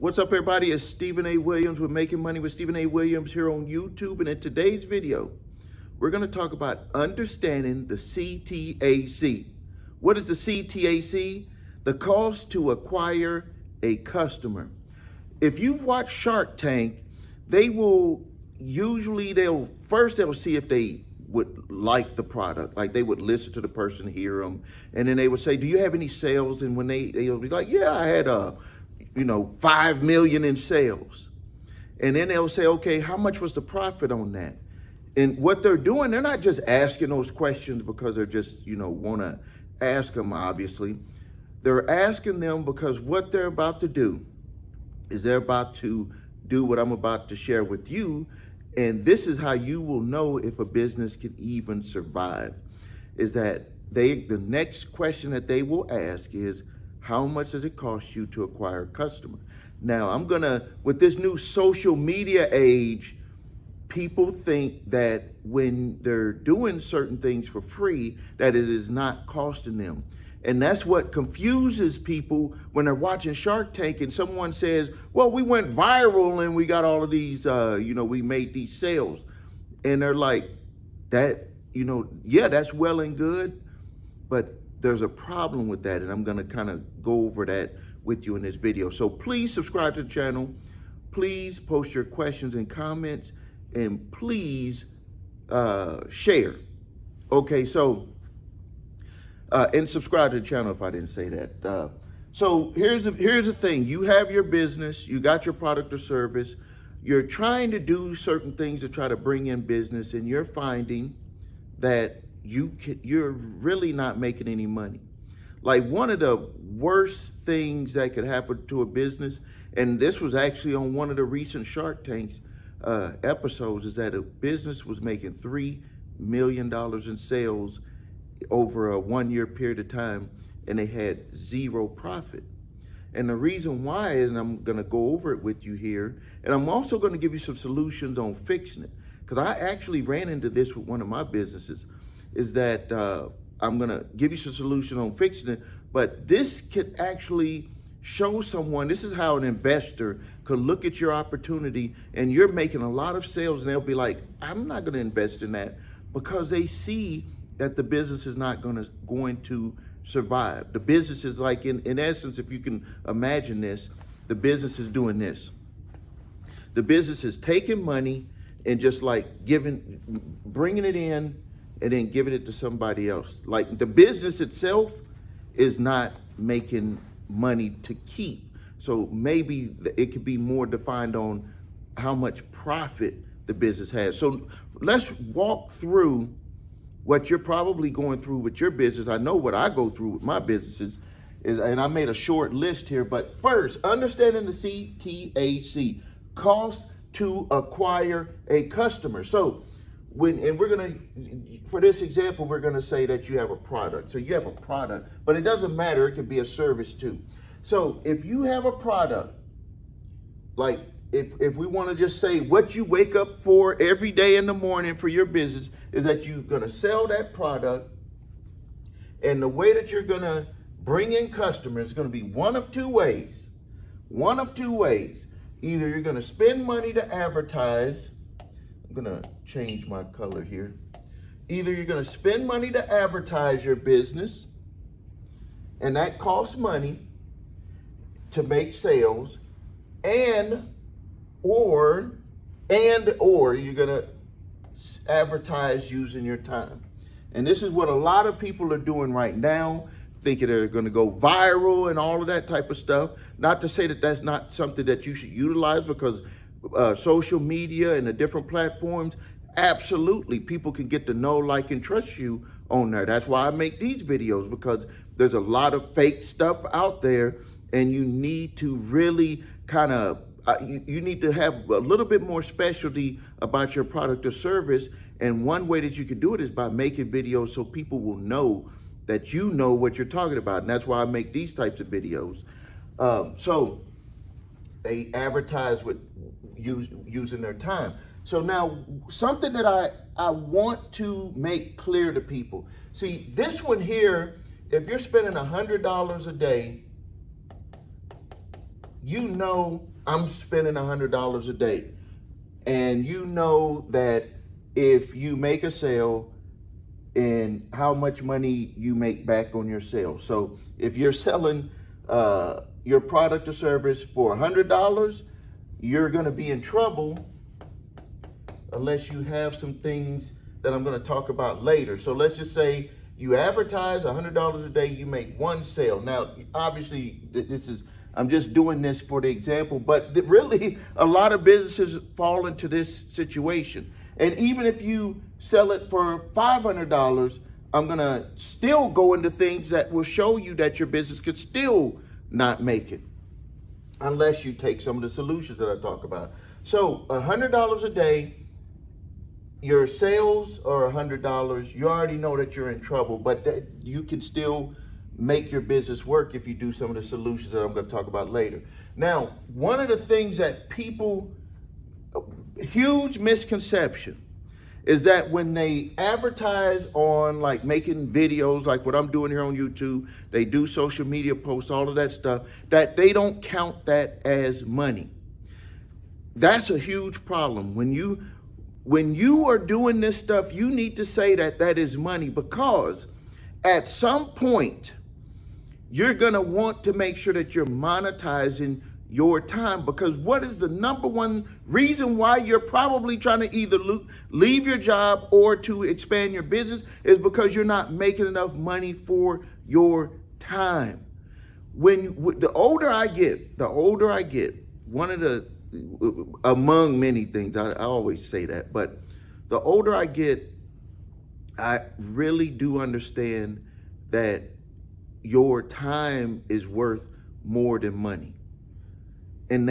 What's up, everybody? It's Stephen A. Williams with Making Money with Stephen A. Williams here on YouTube. And in today's video, we're going to talk about understanding the CTAC. What is the CTAC? The cost to acquire a customer. If you've watched Shark Tank, they'll see if they would like the product, like they would listen to the person, hear them, and then they would say, do you have any sales? And when they'll be like, yeah, I had 5 million in sales. And then they'll say, okay, how much was the profit on that? And what they're doing, they're not just asking those questions because they're just, want to ask them, obviously. They're asking them because what they're about to do is they're about to do what I'm about to share with you. And this is how you will know if a business can even survive, is that the next question that they will ask is, how much does it cost you to acquire a customer? Now, with this new social media age, people think that when they're doing certain things for free, that it is not costing them. And that's what confuses people when they're watching Shark Tank and someone says, well, we went viral and we got all of these, we made these sales. And they're like, that's well and good, but there's a problem with that. And I'm gonna kind of go over that with you in this video. So please subscribe to the channel. Please post your questions and comments, and please share. Okay, so, and subscribe to the channel if I didn't say that. So here's the thing. You have your business, you got your product or service, you're trying to do certain things to try to bring in business, and you're finding that you're really not making any money. Like, one of the worst things that could happen to a business, and this was actually on one of the recent Shark Tanks episodes, is that a business was making $3 million in sales over a 1-year period of time, and they had zero profit. And the reason why, and I'm gonna go over it with you here, and I'm also gonna give you some solutions on fixing it, because I actually ran into this with one of my businesses, is that I'm gonna give you some solution on fixing it, but this could actually show someone, this is how an investor could look at your opportunity, and you're making a lot of sales, and they'll be like, I'm not gonna invest in that, because they see that the business is not going to survive. The business is like, in essence, if you can imagine this, the business is doing this. The business is taking money and just like bringing it in and then giving it to somebody else. Like, the business itself is not making money to keep. So maybe it could be more defined on how much profit the business has. So let's walk through what you're probably going through with your business. I know what I go through with my businesses, and I made a short list here. But first, understanding the CTAC, cost to acquire a customer. So for this example, we're gonna say that you have a product. So you have a product, but it doesn't matter, it could be a service too. So if you have a product, like if we want to just say what you wake up for every day in the morning for your business is that you're going to sell that product, and the way that you're going to bring in customers is going to be one of two ways. Either you're going to spend money to advertise. I'm going to change my color here. Either you're going to spend money to advertise your business, and that costs money to make sales, or you're gonna advertise using your time. And this is what a lot of people are doing right now, thinking they're gonna go viral and all of that type of stuff. Not to say that that's not something that you should utilize, because social media and the different platforms, absolutely, people can get to know, like, and trust you on there. That's why I make these videos, because there's a lot of fake stuff out there, and you need to really kind of you need to have a little bit more specialty about your product or service. And one way that you can do it is by making videos so people will know that you know what you're talking about. And that's why I make these types of videos. So they advertise with using their time. So now, something that I want to make clear to people. See, this one here, if you're spending $100 a day you know I'm spending $100 a day, and you know that if you make a sale and how much money you make back on your sale. So if you're selling your product or service for $100, you're going to be in trouble unless you have some things that I'm going to talk about later. So let's just say you advertise $100 a day, you make one sale. Now, obviously, I'm just doing this for the example, but really a lot of businesses fall into this situation. And even if you sell it for $500, I'm going to still go into things that will show you that your business could still not make it unless you take some of the solutions that I talk about. So $100 a day, your sales are $100, you already know that you're in trouble, but you can still make your business work if you do some of the solutions that I'm going to talk about later. Now, one of the things that people, huge misconception, is that when they advertise on like making videos like what I'm doing here on YouTube, they do social media posts, all of that stuff, that they don't count that as money. That's a huge problem. When you are doing this stuff, you need to say that that is money, because at some point you're going to want to make sure that you're monetizing your time, because what is the number one reason why you're probably trying to either leave your job or to expand your business is because you're not making enough money for your time. The older I get, one of the, among many things, I always say that, but the older I get, I really do understand that your time is worth more than money. And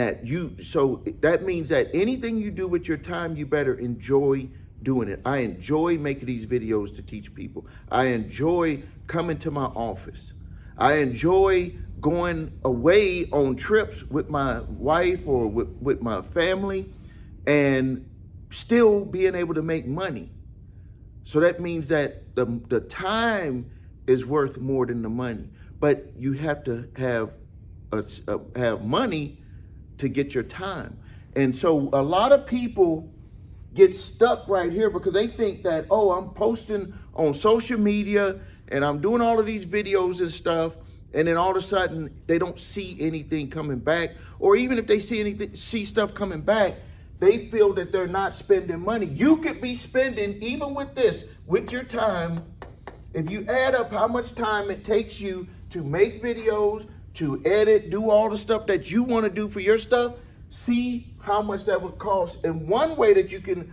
so that means that anything you do with your time, you better enjoy doing it. I enjoy making these videos to teach people. I enjoy coming to my office. I enjoy going away on trips with my wife or with my family and still being able to make money. So that means that the time is worth more than the money. But you have to have money to get your time. And so a lot of people get stuck right here because they think that, oh, I'm posting on social media and I'm doing all of these videos and stuff, and then all of a sudden they don't see anything coming back. Or even if they see stuff coming back, they feel that they're not spending money. You could be spending, even with this, with your time, if you add up how much time it takes you to make videos, to edit, do all the stuff that you want to do for your stuff, see how much that would cost. And one way that you can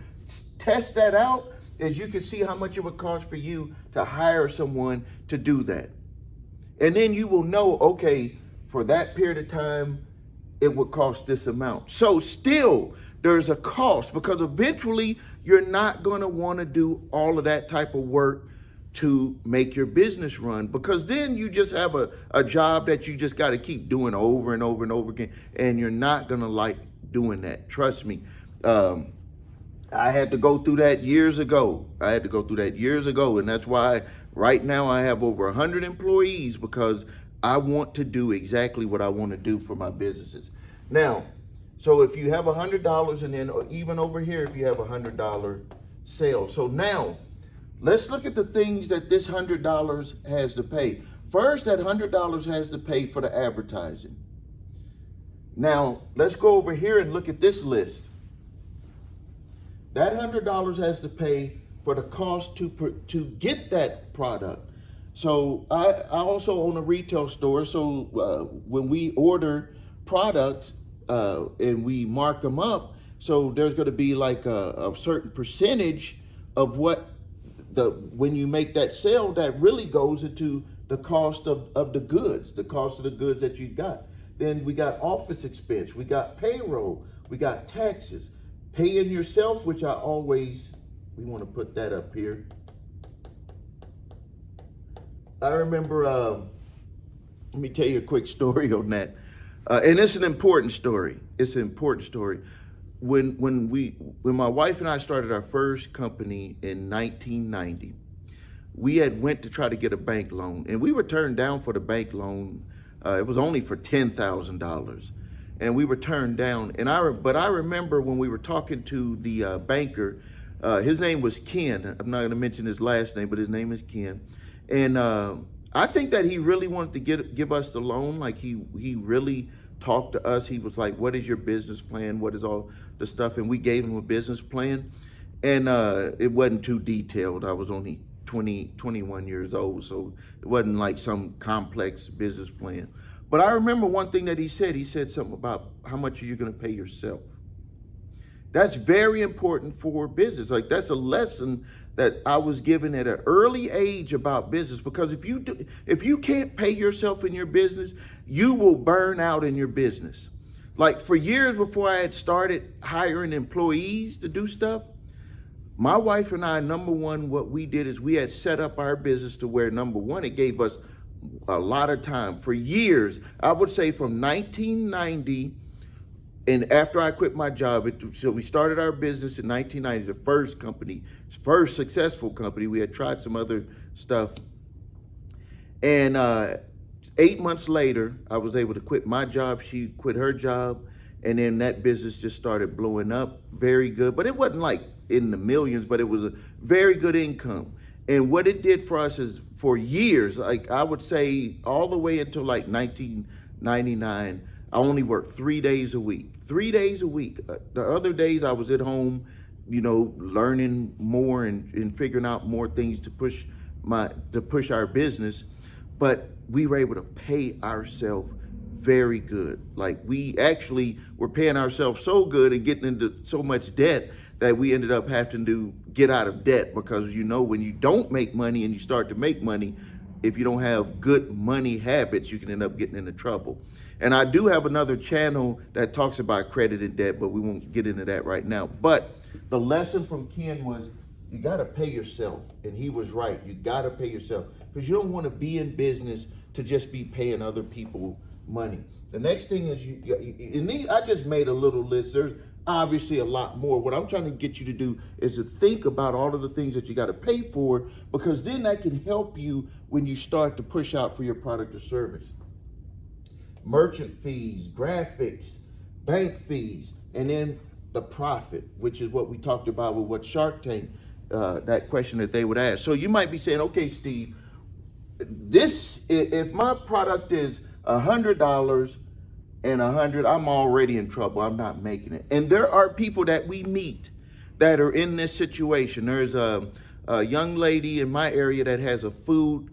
test that out is you can see how much it would cost for you to hire someone to do that. And then you will know, okay, for that period of time, it would cost this amount. So still, there's a cost, because eventually you're not going to want to do all of that type of work to make your business run, because then you just have a job that you just got to keep doing over and over and over again, and you're not going to like doing that. Trust me. I had to go through that years ago. And that's why right now I have over 100 employees, because I want to do exactly what I want to do for my businesses. Now, so if you have $100, and then even over here, if you have $100 sale. So now, let's look at the things that this $100 has to pay. First, that $100 has to pay for the advertising. Now, let's go over here and look at this list. That $100 has to pay for the cost to get that product. So I also own a retail store. So when we order products and we mark them up, so there's going to be like a certain percentage of what when you make that sale, that really goes into the cost of the goods, the cost of the goods that you got. Then we got office expense, we got payroll, we got taxes, paying yourself, which we want to put that up here. I remember, let me tell you a quick story on that. And it's an important story. When my wife and I started our first company in 1990, we had went to try to get a bank loan, and we were turned down for the bank loan. It was only for $10,000. and we were turned down. But I remember when we were talking to the banker, his name was Ken. I'm not going to mention his last name, but his name is Ken. And I think that he really wanted to give us the loan. Like he really talked to us. He was like, what is your business plan? What is all the stuff? And we gave him a business plan. And it wasn't too detailed. I was only 21 years old, so it wasn't like some complex business plan. But I remember one thing that he said something about how much are you going to pay yourself. That's very important for business. Like that's a lesson that I was given at an early age about business, because if you can't pay yourself in your business, you will burn out in your business. Like for years before I had started hiring employees to do stuff, my wife and I, number one, what we did is we had set up our business to where, number one, it gave us a lot of time. For years, I would say from 1990, and after I quit my job, so we started our business in 1990, the first company, first successful company. We had tried some other stuff. And 8 months later, I was able to quit my job. She quit her job. And then that business just started blowing up very good. But it wasn't like in the millions, but it was a very good income. And what it did for us is for years, like I would say all the way until like 1999, I only worked 3 days a week. 3 days a week. The other days I was at home, you know, learning more and figuring out more things to push our business. But we were able to pay ourselves very good. Like we actually were paying ourselves so good and getting into so much debt that we ended up having to get out of debt, because you know when you don't make money and you start to make money, if you don't have good money habits, you can end up getting into trouble. And I do have another channel that talks about credit and debt, but we won't get into that right now. But the lesson from Ken was you got to pay yourself. And he was right. You got to pay yourself, because you don't want to be in business to just be paying other people money. The next thing is I just made a little list. There's obviously a lot more. What I'm trying to get you to do is to think about all of the things that you got to pay for, because then that can help you when you start to push out for your product or service. Merchant fees, graphics, bank fees, and then the profit, which is what we talked about with what Shark Tank, that question that they would ask. So you might be saying, okay, Steve, if my product is $100 and 100, I'm already in trouble. I'm not making it. And there are people that we meet that are in this situation. There's a young lady in my area that has a food,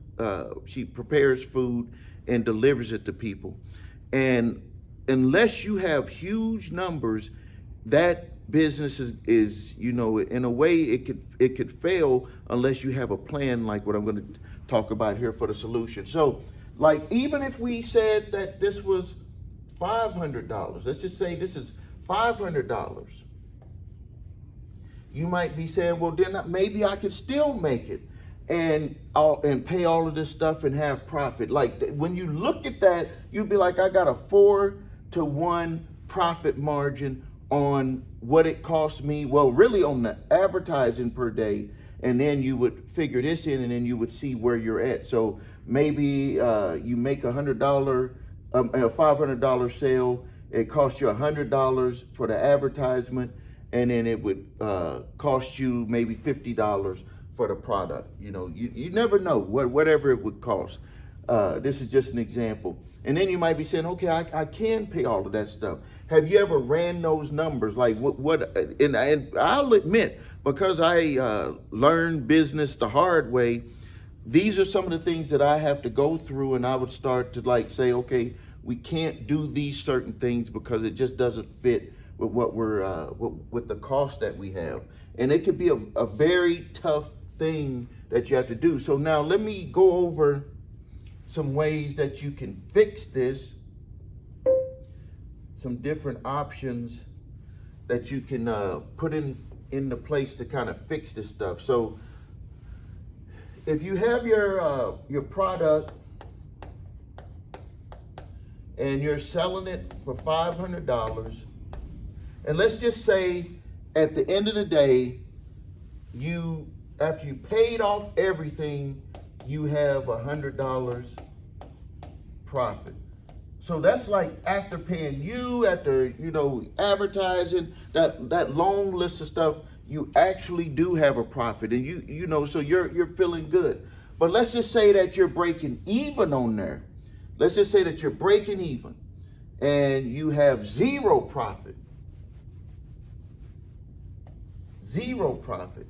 she prepares food and delivers it to people. And unless you have huge numbers, that business is, you know, in a way it could fail unless you have a plan like what I'm going to talk about here for the solution. So like, even if we said that this was $500, let's just say this is $500. You might be saying, well, then maybe I could still make it and pay all of this stuff and have profit. Like when you look at that, you'd be like, I got a 4-to-1 profit margin on what it costs me. Well, really on the advertising per day. And then you would figure this in, and then you would see where you're at. So maybe you make a $500 sale. It costs you $100 for the advertisement, and then it would cost you maybe $50 for the product. You know, you never know whatever it would cost. This is just an example. And then you might be saying, okay, I can pay all of that stuff. Have you ever ran those numbers? Like and I'll admit, because I learned business the hard way, these are some of the things that I have to go through, and I would start to like say, okay, we can't do these certain things because it just doesn't fit with what we're with the cost that we have. And it could be a very tough thing that you have to do. So now let me go over some ways that you can fix this, some different options that you can put into place to kind of fix this stuff. So if you have your product and you're selling it for $500, and let's just say at the end of the day, after you paid off everything, you have $100 profit. So that's like after paying you, after, advertising, that long list of stuff, you actually do have a profit, and so you're feeling good. But let's just say that you're breaking even on there. Let's just say that you're breaking even and you have zero profit. Zero profit.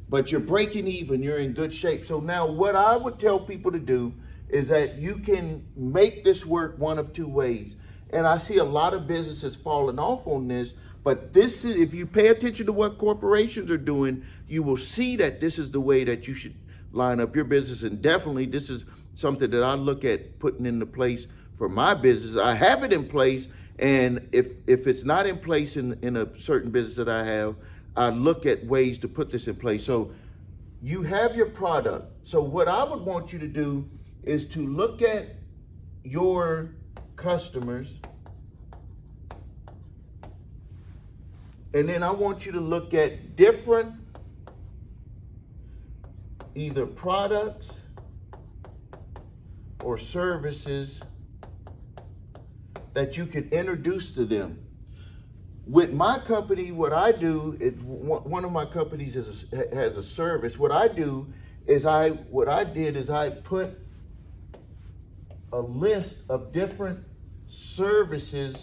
But you're breaking even, you're in good shape. So now what I would tell people to do is that you can make this work one of two ways. And I see a lot of businesses falling off on this, but this is, if you pay attention to what corporations are doing, you will see that this is the way that you should line up your business. And definitely this is something that I look at putting into place for my business. I have it in place, and if it's not in place in a certain business that I have, I look at ways to put this in place. So you have your product. So what I would want you to do is to look at your customers, and then I want you to look at different either products or services that you can introduce to them. With my company, what I do is, one of my companies has a service. What I do is I put a list of different services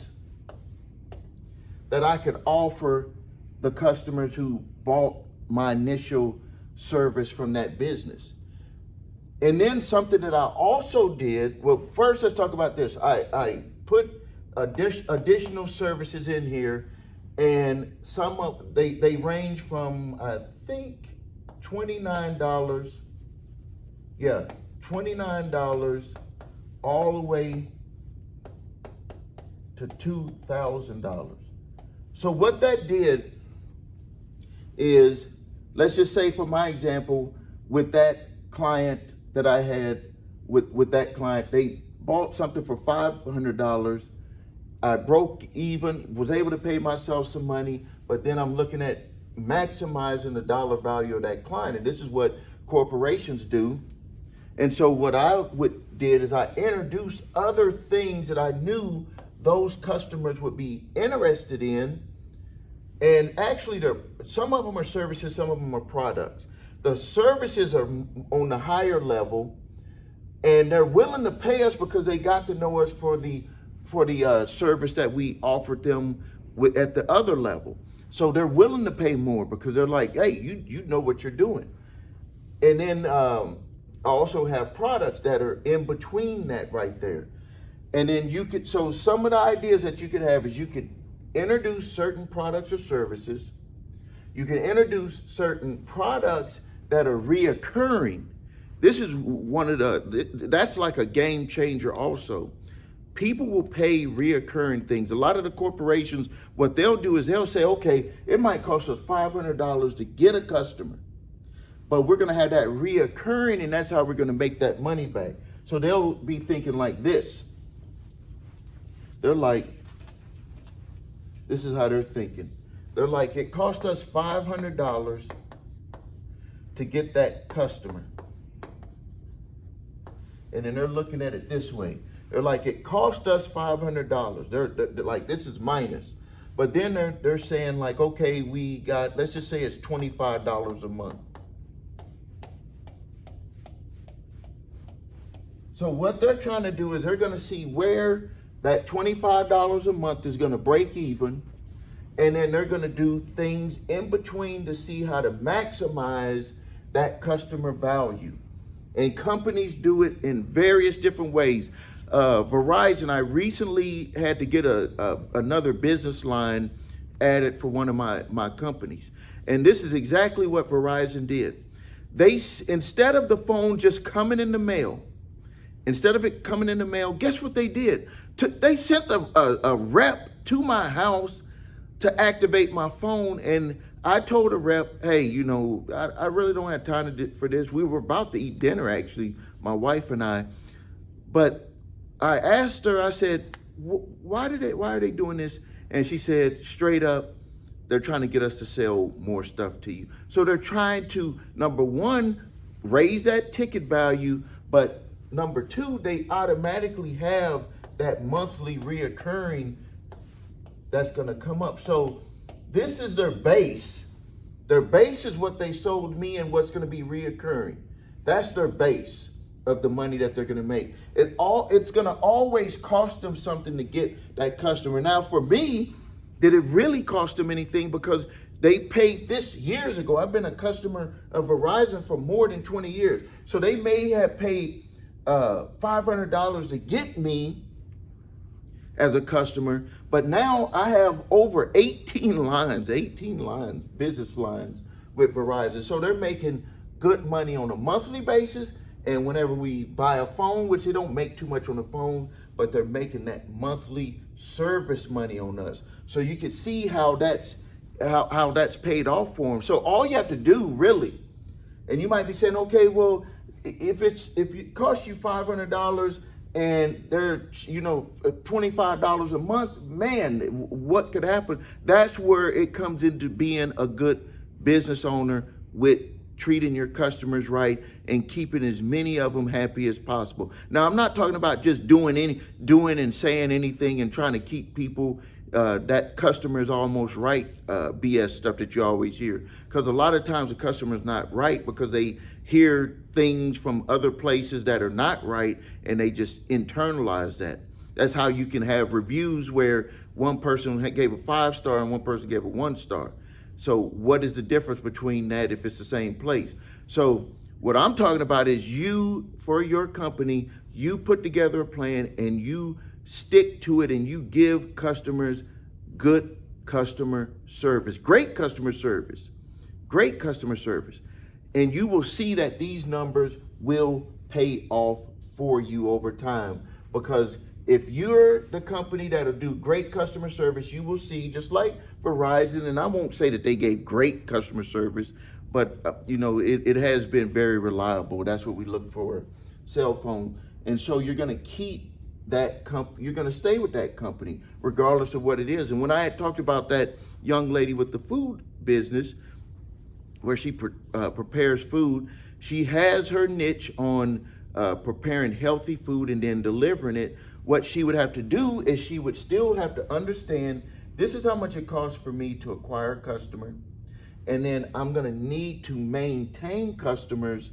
that I could offer the customers who bought my initial service from that business. And then something that I also did, well, first let's talk about this. I put additional services in here, and some of they range from, I think, $29. Yeah, $29 all the way to $2,000. So what that did is, let's just say for my example, with that client that I had, with that client, they bought something for $500. I broke even, was able to pay myself some money, but then I'm looking at maximizing the dollar value of that client. And this is what corporations do. And so what I did is I introduced other things that I knew those customers would be interested in. And actually, some of them are services, some of them are products. The services are on the higher level, and they're willing to pay us because they got to know us for the service that we offered them at the other level. So they're willing to pay more because they're like, hey, you know what you're doing. And then I also have products that are in between that right there. And then so some of the ideas that you could have is you could introduce certain products or services. You can introduce certain products that are reoccurring. This is that's like a game changer also. People will pay reoccurring things. A lot of the corporations, what they'll do is they'll say, okay, it might cost us $500 to get a customer, but we're going to have that reoccurring, and that's how we're going to make that money back. So they'll be thinking like this. They're like, this is how they're thinking. They're like, it cost us $500 to get that customer. And then they're looking at it this way. They're like, it cost us $500. They're like, this is minus. But then they're saying like, okay, we got, let's just say it's $25 a month. So what they're trying to do is they're going to see where that $25 a month is going to break even. And then they're going to do things in between to see how to maximize that customer value. And companies do it in various different ways. Verizon, I recently had to get another business line added for one of my companies. And this is exactly what Verizon did. They, instead of the phone just coming in the mail, guess what they did? They sent a rep to my house to activate my phone. And I told the rep, hey, I really don't have time for this. We were about to eat dinner, actually, my wife and I. But I asked her, I said, why are they doing this? And she said, straight up, they're trying to get us to sell more stuff to you. So they're trying to, number one, raise that ticket value, but number two, they automatically have that monthly reoccurring that's gonna come up. So this is their base. Their base is what they sold me and what's gonna be reoccurring. That's their base of the money that they're gonna make. It's gonna always cost them something to get that customer. Now for me, did it really cost them anything? Because they paid this years ago. I've been a customer of Verizon for more than 20 years. So they may have paid $500 to get me as a customer, but now I have over 18 lines, business lines with Verizon. So they're making good money on a monthly basis. And whenever we buy a phone, which they don't make too much on the phone, but they're making that monthly service money on us. So you can see how that's paid off for them. So all you have to do really, and you might be saying, okay, well, if it costs you $500 and they're, $25 a month, man, what could happen? That's where it comes into being a good business owner, with treating your customers right and keeping as many of them happy as possible. Now, I'm not talking about just doing and saying anything and trying to keep people that customer is almost right BS stuff that you always hear. Because a lot of times the customer is not right because they hear things from other places that are not right and they just internalize that. That's how you can have reviews where one person gave a 5-star and one person gave a 1-star. So what is the difference between that if it's the same place? So what I'm talking about is you, for your company, you put together a plan and you stick to it and you give customers good customer service, great customer service. And you will see that these numbers will pay off for you over time, because if you're the company that'll do great customer service, you will see, just like Verizon, and I won't say that they gave great customer service, but it has been very reliable. That's what we look for, cell phone. And so you're gonna keep that company, you're gonna stay with that company regardless of what it is. And when I had talked about that young lady with the food business, where she prepares food, she has her niche on preparing healthy food and then delivering it. What she would have to do is she would still have to understand, this is how much it costs for me to acquire a customer. And then I'm gonna need to maintain customers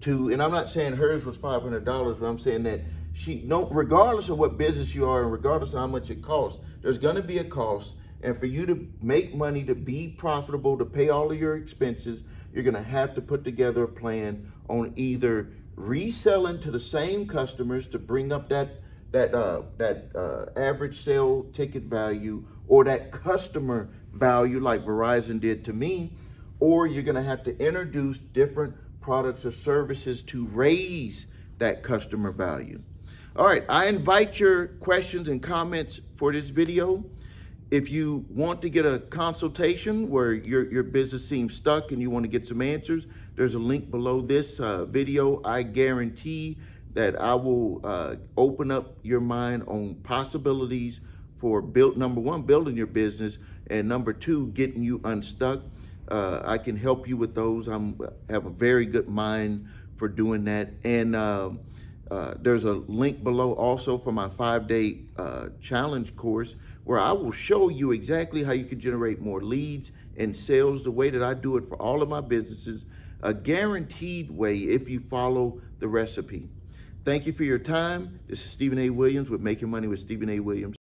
and I'm not saying hers was $500, but I'm saying that regardless of what business you are and regardless of how much it costs, there's gonna be a cost. And for you to make money, to be profitable, to pay all of your expenses, you're gonna have to put together a plan on either reselling to the same customers to bring up that average sale ticket value, or that customer value like Verizon did to me, or you're gonna have to introduce different products or services to raise that customer value. All right, I invite your questions and comments for this video. If you want to get a consultation where your business seems stuck and you want to get some answers, there's a link below this video. I guarantee that I will open up your mind on possibilities for number one, building your business, and number two, getting you unstuck. I can help you with those. I have a very good mind for doing that. And there's a link below also for my 5-day challenge course, where I will show you exactly how you can generate more leads and sales the way that I do it for all of my businesses, a guaranteed way if you follow the recipe. Thank you for your time. This is Stephen A. Williams with Making Money with Stephen A. Williams.